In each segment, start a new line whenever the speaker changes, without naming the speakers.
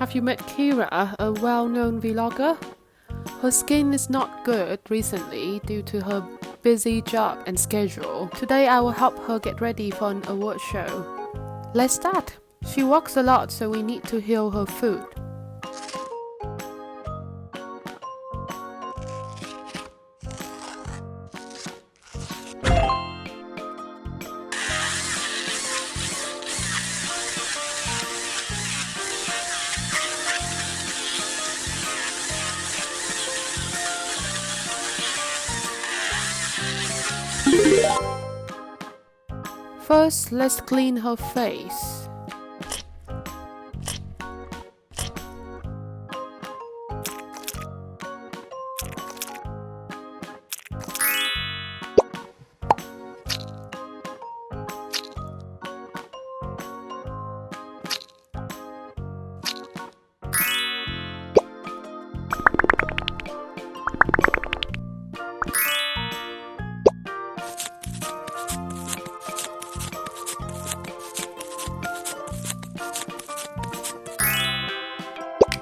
Have you met Kira, a well-known vlogger? Her skin is not good recently due to her busy job and schedule. Today I will help her get ready for an award show. Let's start! She walks a lot, so we need to heal her food. First, let's clean her face.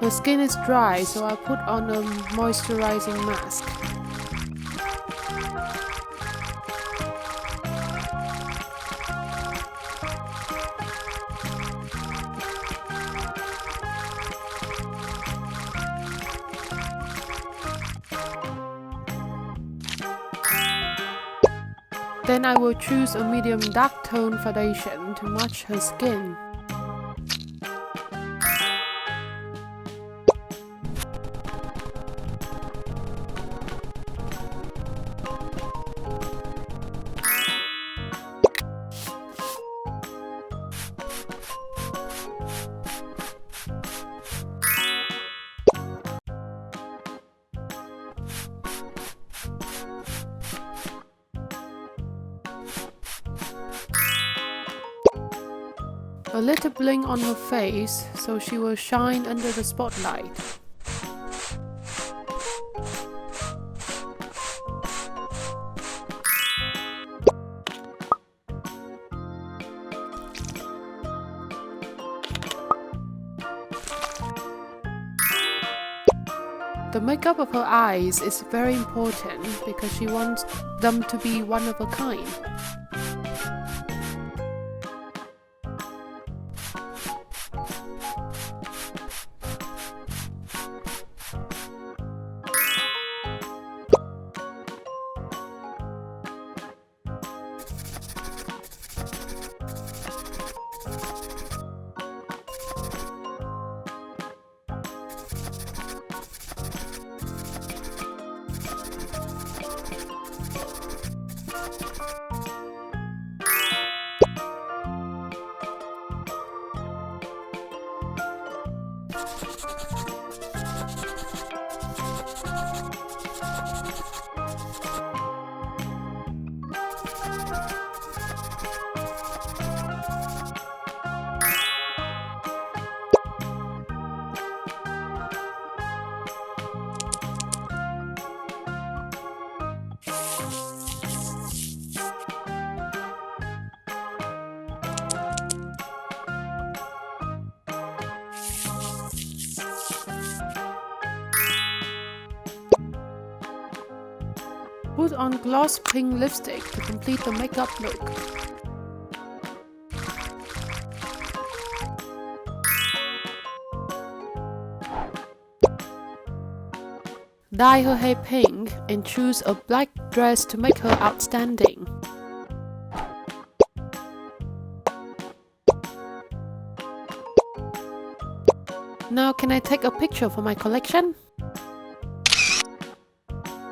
Her skin is dry, so I'll put on a moisturizing mask. Then I will choose a medium dark tone foundation to match her skin. A little bling on her face, so she will shine under the spotlight. The makeup of her eyes is very important because she wants them to be one of a kind. Put on gloss pink lipstick to complete the makeup look. Dye her hair pink and choose a black dress to make her outstanding. Now can I take a picture for my collection?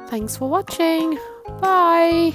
Thanks for watching. Bye!